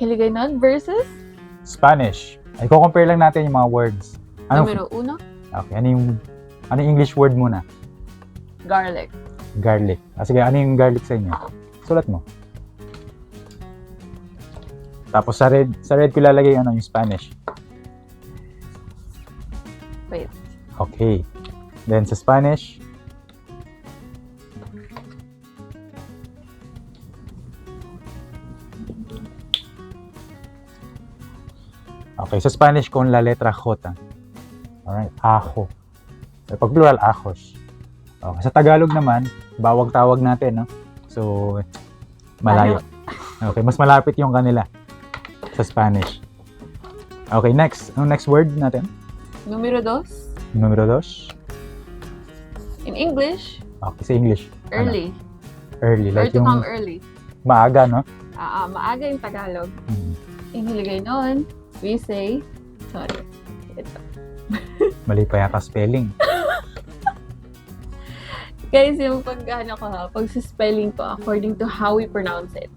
Hiligaynon versus Spanish. Ay, compare lang natin yung mga words. numero 1, Okay, ano yung English word muna? garlic. Garlic. Sige, ano yung garlic sa inyo? Sulat mo. Tapos sa red ko lalagay yung Spanish. Wait. Okay. Then sa Spanish, okay, sa Spanish con la letra J. Alright, ajo. Pag plural, ajos. Okay, sa Tagalog naman, bawag tawag natin, no? So, malayo. Okay, mas malapit yung kanila sa Spanish. Okay, next. Anong next word natin? Numero 2. Numero 2. In English, Okay, sa English. early. Early. Or Like to yung come early. maaga, no? Maaga yung Tagalog. Hmm. In Hiligaynon, we say, sorry. Ito. Mali pa yata spelling. Guys, yung pag spelling ko according to how we pronounce it.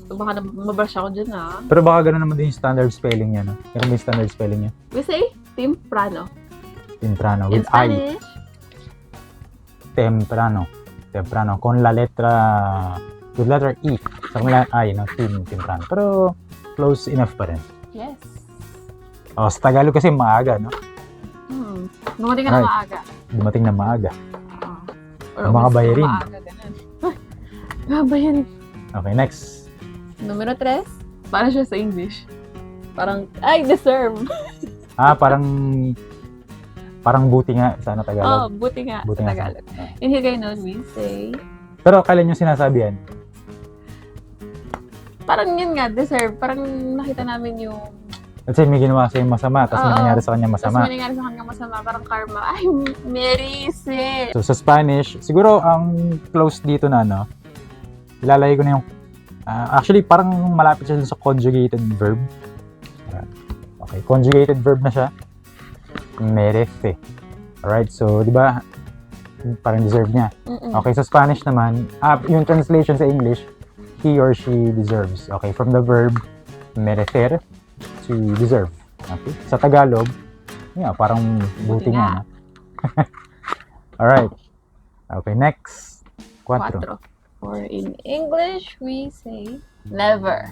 So, baka mabrush ako dyan, ha? Pero baka gano'n naman din yung standard spelling niya, no? Pero may standard spelling niya. We say, temprano. Temprano. In With I. Spanish, Temprano. Temprano. Con la letra... With letter E. Sa kanila I, no? Temprano. Pero close enough pa rin. yes. Oh, sa Tagalog kasi maaga, no? Dumating ka na maaga. Dumating na maaga. Or Mga umalis bayarin. ka maaga, ganun. Mga bayarin. Okay, next. Numero 3, paano siya sa English? Parang, deserve. Parang buti nga sa Tagalog. Buti nga Buti sa nga Tagalog. sa- In Hiligaynon, we say, Pero kailan yung sinasabi yan? parang yun nga, deserve. Parang nakita namin yung, Let's say may ginawa sa'yo masama, tapos may Oo. nangyari sa kanya tapos masama. may nangyari sa kanya masama, parang karma. Ay, Merise! So sa Spanish, siguro ang close dito na, no? Ilalagay ko na yung... actually, parang malapit siya dun sa conjugated verb. Okay, conjugated verb na siya. Merece. Alright, so di ba parang deserve niya. Okay, sa Spanish naman, yung translation sa English, he or she deserves. Okay, from the verb merecer to deserve. Okay, sa Tagalog, parang buti nga. No? Alright. Okay, next. 4. 4. Or in English, we say, never.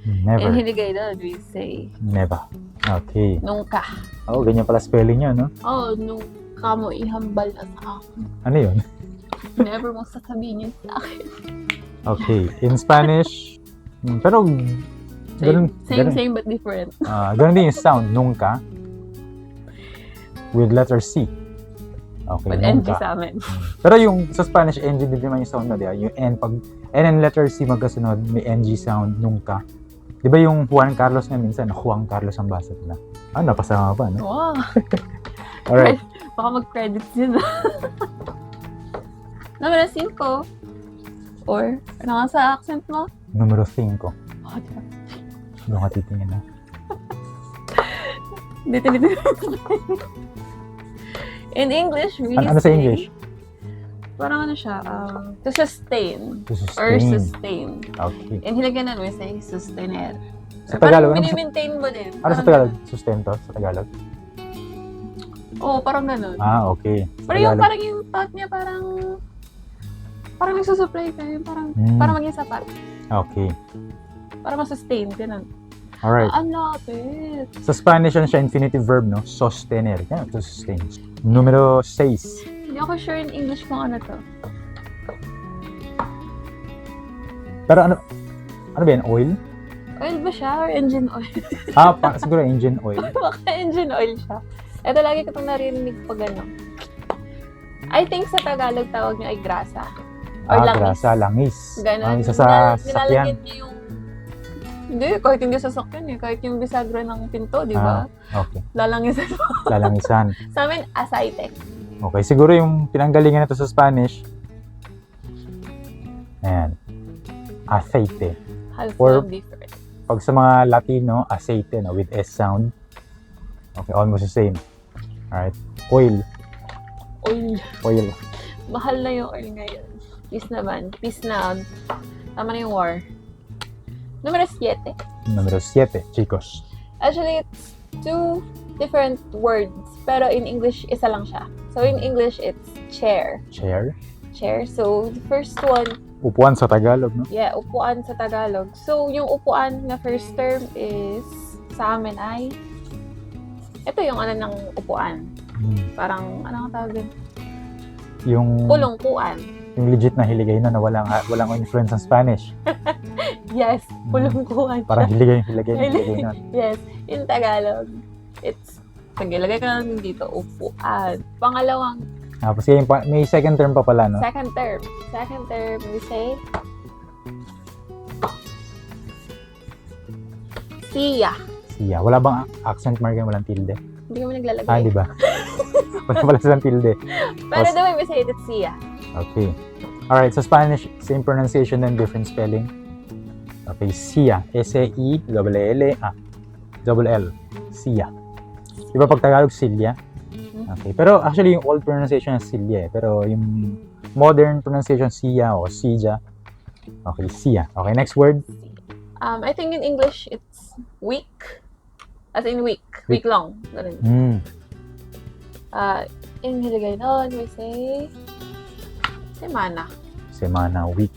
Never. In Hiligaynon, we say, Never. Okay. nunca. Oh, ganyan pala spelling niya, no? Nunca mo ihambal na sa akin. Ano yun? Never mo sasabihin yun sa akin. Okay. In Spanish, pero ganun, Same but different. ganun din yung sound, nunca. With letter C. Okay, With NG nunca. sa amin. Pero yung sa Spanish, NG din naman yung sound na, di ba? Yung N, pag N and letter C magkasunod, may NG sound, nunca. Di ba yung Juan Carlos nga minsan, Juan Carlos ang basa nila. Napasama pa, no? Wow. Alright. Baka mag-credits yun. Numero 5. Or, ano nga sa accent mo? Numero 5. Diba? Doon ka titingin, na. Dito. In English, we Ano sa English? Parang ano siya, to sustain. To Or sustain. sustain. Okay. In Hiligaynon, we say sustainer. Sa Tagalog, parang ano sa- mini-maintain mo din. Ano sa Tagalog? Sustento sa Tagalog? Oo, parang ganun. Okay. Sa Pero yung Tagalog. parang yung thought niya parang nagsusupply ka yun, parang maging sapat. Okay. Para ma-sustain, ganun. Alright. Ang lapit. Sa Spanish, ano siya, infinitive verb, no? Sostener. Yan, to sustain. Numero 6. Hindi ako sure in English kung ano to. Pero ano ba yan? Oil? Oil ba siya or engine oil? Siguro engine oil. Baka engine oil siya. Ito lagi ko itong narinig pag ano. I think sa Tagalog tawag niya ay grasa. Or langis. Grasa, langis. Ganon. Isa sa sasakyan. Nilalagyan niya yung... Hindi, kahit hindi sa sasakyan eh. Kahit yung bisagra ng pinto, di ba? Okay. Lalangisan mo. Lalangisan. Sa amin, aceite. Okay, siguro yung pinanggalingan nito sa Spanish. Ayan. Aceite. Has Or- no different. Pag sa mga Latino, aceite, no? With S sound. Okay, almost the same. Alright. Oil. Oil. Mahal na yung oil ngayon. Peace naman. Peace na. Tama na yung war. Numero 7. Número 7, chicos. Actually, it's two different words, pero in English, isa lang siya. So, in English, it's chair. Chair. Chair. So, the first one, Upuan sa Tagalog, no? yeah, upuan sa Tagalog. So, yung upuan na first term is, sa amin ay, ito yung ano ng upuan. Parang, ano ang tawag yun? Yung Pulongkuan. yung legit na hiligay na walang influence ng Spanish. Yes, pulongkuan siya. Parang hiligay na. Yes, in Tagalog, it's, naglagay ka lang dito, upuan. Pangalawang, Tapos may second term pa pala, no? second term. Second term, we say, siya. Siya. Wala bang accent mark yan? Walang tilde? Hindi kami naglalagay. Ah, di ba? Wala pala silang tilde. Pero the way we say it, it's siya. Okay. Alright, sa Spanish, same pronunciation and different spelling. Okay, Sia. S-E-I-L-L-A. Double L. Sia. Diba pag Tagalog, Silya? Okay. Pero actually, yung old pronunciation is Silya eh. Pero yung modern pronunciation, Sia o Sija. Okay, Sia. Okay, next word. I think in English, it's week. As in week. Week long. Ganun. In nilagay doon, we say, semana. Semana, week.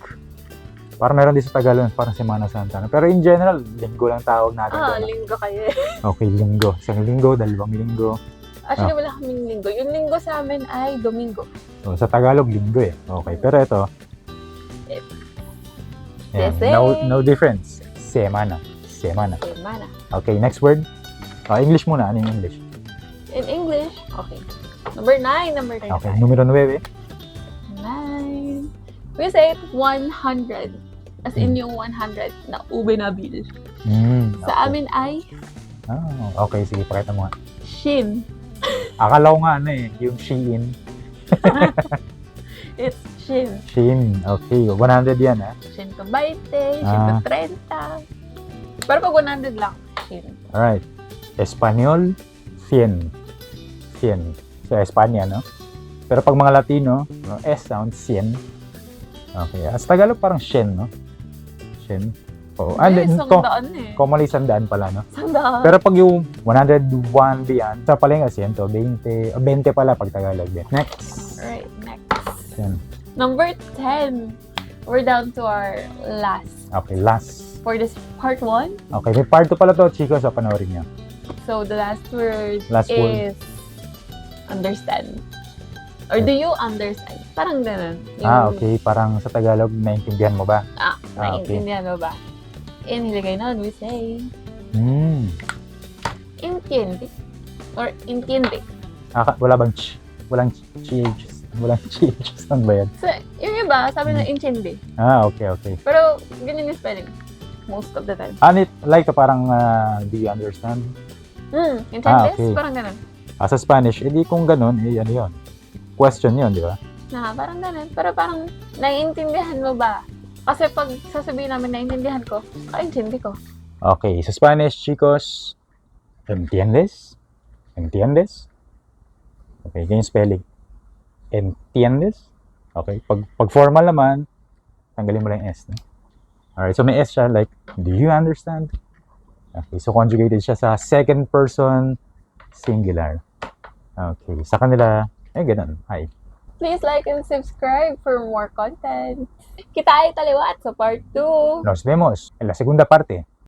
Parang meron din sa Tagalog, parang Semana Santa. Pero in general, linggo lang tawag natin. doon. Linggo kayo. Okay, linggo. Isang linggo, dalawang linggo. Actually, wala kaming linggo. Yung linggo sa amin ay Domingo. So, sa Tagalog, linggo eh. Okay, pero ito. Ayan, Sese. no difference. Semana. Semana. Semana. Okay, next word. English muna. Ano yung English? In English, okay. Number 9. Okay, numero 9. 9. We say 100. As in yung 100 na ube na bill. Sa amin ay okay, sige, pakita mo nga. Shin. Akala ko nga yung Shein. It's Shin. Shein, okay. 100 yan, ha? Shin to 20, Shin to 30. Pero pag 100 lang, Shin. Alright. Espanyol, 100. 100. So, Espanya, no? Pero pag mga Latino, S sound, 100. Okay. As Tagalog, parang Shen, no? Shen. Oo. Sandaan eh. Commonly, 100 pala, no? Sandaan. Pero pag yung 101 beyond, sa pala yung 120, 20 pala pag Tagalog din. Next. Right, next. Yan. Number 10. We're down to our last. Okay, last. For this part 1. Okay, may part 2 pala to, chicos, sa panoorin nyo. So, the last word Last is understand. Or do you understand? Parang ganun. Okay. Parang sa Tagalog, naintindihan mo ba? Naiintindihan mo ba? In Hiligay nun, we say, entiende. Or intindi. Wala bang walang CHs? Walang CHs. Ano ba yan? So, yung iba, sabi na intindi. Okay. Pero, ganyan yung spelling. Most of the time. Like to parang, do you understand? Intiendes? Okay. Parang ganun. Sa Spanish, edi kung ganun, ano yun? Question yun, di ba? Parang ganun. Pero parang, naiintindihan mo ba? Kasi pag sasabihin namin naiintindihan ko, kaintindi ko. Okay, sa Spanish, chicos, ¿entiendes? ¿Entiendes? Okay, ganyan spelling. ¿Entiendes? Okay, pag formal naman, tanggalin mo lang yung S. No? Alright, so may S siya, like, do you understand? Okay, so conjugated siya sa second person singular. Okay, sa kanila, ganun. Hi. Please like and subscribe for more content. Kita ay taliwat sa part 2. Nos vemos en la segunda parte.